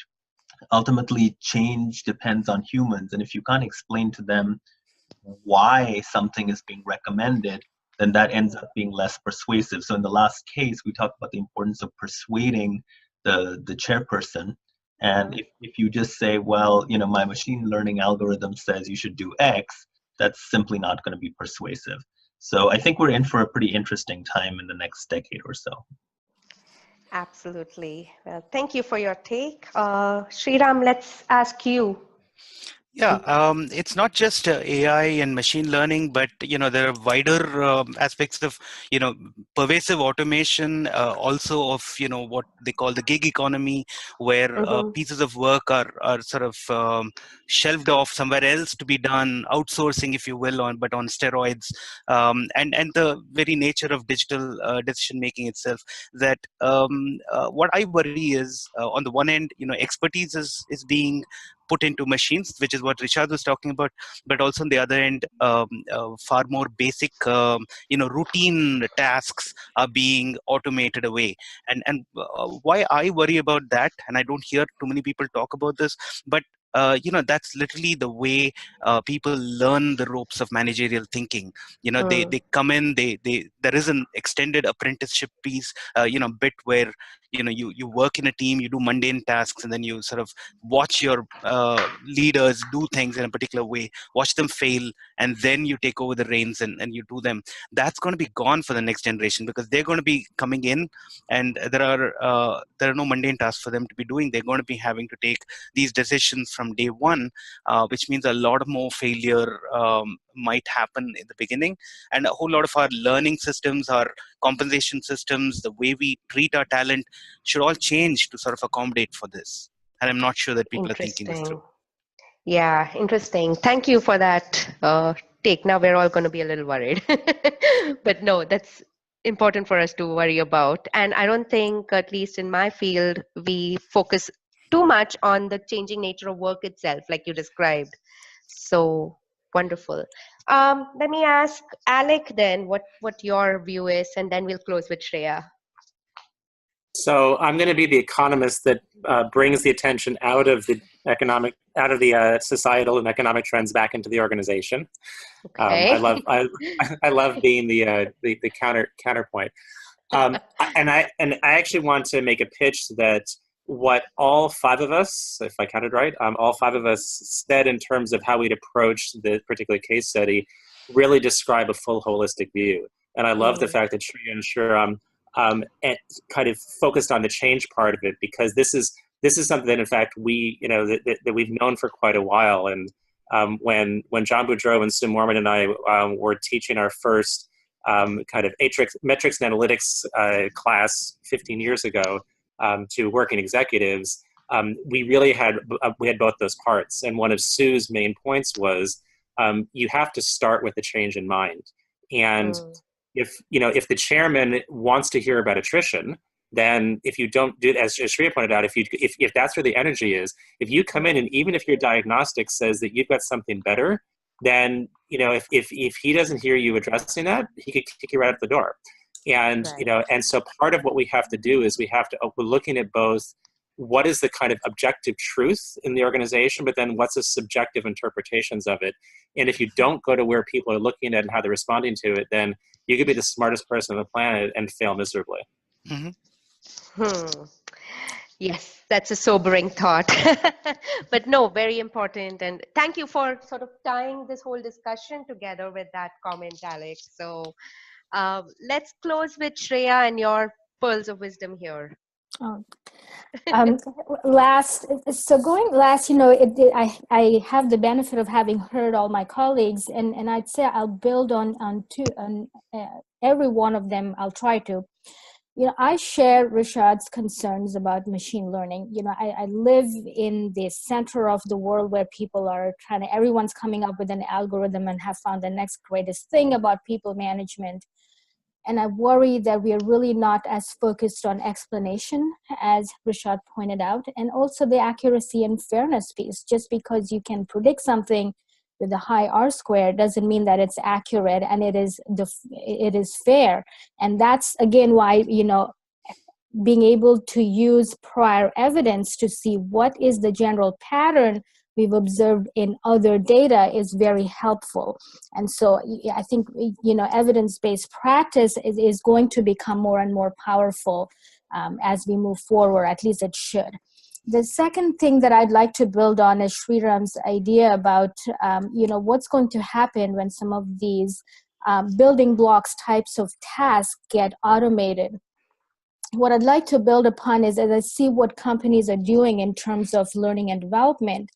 ultimately change depends on humans, and if you can't explain to them why something is being recommended, then that ends up being less persuasive. So in the last case, we talked about the importance of persuading the chairperson. And if you just say, well, my machine learning algorithm says you should do X, that's simply not going to be persuasive. So I think we're in for a pretty interesting time in the next decade or so. Absolutely. Well, thank you for your take. Sriram, let's ask you. Yeah, it's not just AI and machine learning, but there are wider aspects of pervasive automation, also of what they call the gig economy, where pieces of work are sort of shelved off somewhere else to be done, outsourcing, if you will, but on steroids, and the very nature of digital decision making itself. That what I worry is, on the one end, expertise is being put into machines, which is what Richard was talking about, but also on the other end, far more basic, routine tasks are being automated away. And why I worry about that, and I don't hear too many people talk about this, but that's literally the way people learn the ropes of managerial thinking. They come in, there is an extended apprenticeship piece, bit where you work in a team, you do mundane tasks, and then you sort of watch your leaders do things in a particular way, watch them fail, and then you take over the reins and you do them. That's going to be gone for the next generation, because they're going to be coming in, and there are no mundane tasks for them to be doing. They're going to be having to take these decisions from day one, which means a lot more failure might happen in the beginning, and a whole lot of our learning systems, our compensation systems, the way we treat our talent should all change to sort of accommodate for this. And I'm not sure that people are thinking this through. Yeah, interesting. Thank you for that take. Now we're all going to be a little worried. But no, that's important for us to worry about. And I don't think, at least in my field, we focus too much on the changing nature of work itself, like you described. So wonderful. Let me ask Alec then what your view is, and then we'll close with Shreya. So I'm going to be the economist that brings the attention out of the societal and economic trends back into the organization. Okay. I love being the counterpoint. And I actually want to make a pitch that what all five of us, if I counted right, all five of us said in terms of how we'd approach the particular case study really describe a full holistic view. And I love the fact that Shreya and Shriram and kind of focused on the change part of it, because this is something that in fact we that we've known for quite a while. And when John Boudreau and Sue Mormon and I were teaching our first kind of metrics and analytics class 15 years ago to working executives, we really had both those parts. And one of Sue's main points was you have to start with the change in mind. And if the chairman wants to hear about attrition, then if you don't do, as Shreya pointed out, if that's where the energy is, if you come in and even if your diagnostic says that you've got something better, then if he doesn't hear you addressing that, he could kick you right out the door. And and so part of what we have to do is we're looking at both what is the kind of objective truth in the organization, but then what's the subjective interpretations of it. And if you don't go to where people are looking at and how they're responding to it, then you could be the smartest person on the planet and fail miserably. Yes, that's a sobering thought. But no, very important. And thank you for sort of tying this whole discussion together with that comment, Alex. So let's close with Shreya and your pearls of wisdom here. I have the benefit of having heard all my colleagues, and I'd say I'll build on every one of them I'll try to. I share Rishad's concerns about machine learning. I live in the center of the world where people are everyone's coming up with an algorithm and have found the next greatest thing about people management. And I worry that we are really not as focused on explanation, as Rishad pointed out, and also the accuracy and fairness piece. Just because you can predict something with a high R-squared doesn't mean that it's accurate and it is fair. And that's, again, why, being able to use prior evidence to see what is the general pattern we've observed in other data is very helpful. And so I think, evidence-based practice is going to become more and more powerful as we move forward, at least it should. The second thing that I'd like to build on is Sriram's idea about, what's going to happen when some of these building blocks types of tasks get automated. What I'd like to build upon is, as I see what companies are doing in terms of learning and development,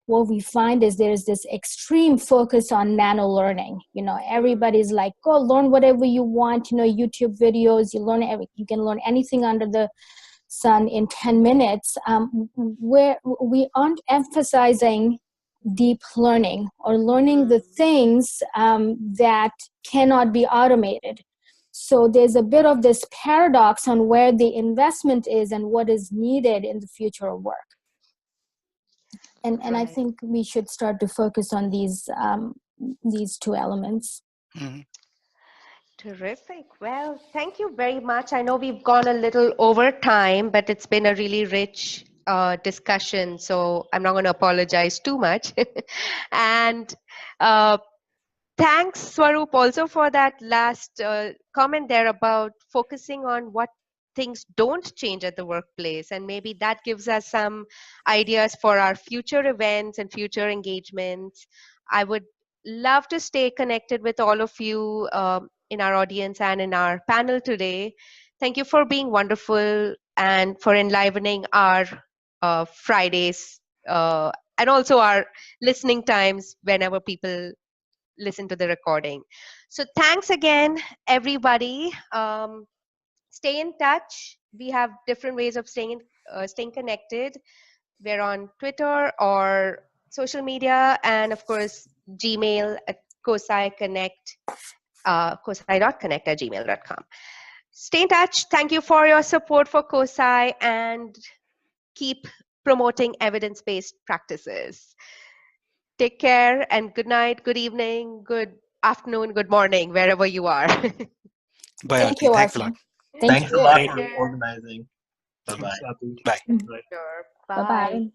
what we find is there's this extreme focus on nano learning. Everybody's like, go learn whatever you want, YouTube videos, you can learn anything under the sun in 10 minutes, where we aren't emphasizing deep learning or learning the things that cannot be automated. So there's a bit of this paradox on where the investment is and what is needed in the future of work. And I think we should start to focus on these two elements. Mm-hmm. Terrific. Well, thank you very much. I know we've gone a little over time, but it's been a really rich discussion, so I'm not going to apologize too much. And thanks, Swaroop, also for that last comment there about focusing on what things don't change at the workplace. And maybe that gives us some ideas for our future events and future engagements. I would love to stay connected with all of you in our audience and in our panel today. Thank you for being wonderful and for enlivening our Fridays and also our listening times whenever people listen to the recording. So thanks again, everybody. Stay in touch. We have different ways of staying connected. We're on Twitter or social media, and of course, Gmail at COSI.connect, COSI.connect@gmail.com. Stay in touch. Thank you for your support for COSI, and keep promoting evidence-based practices. Take care, and good night, good evening, good afternoon, good morning, wherever you are. Bye, Thank Aarti. you, Thanks a Aarti. lot. Thank Thanks you. a lot Thank for you. organizing. Bye-bye. Bye. Sure. Bye-bye.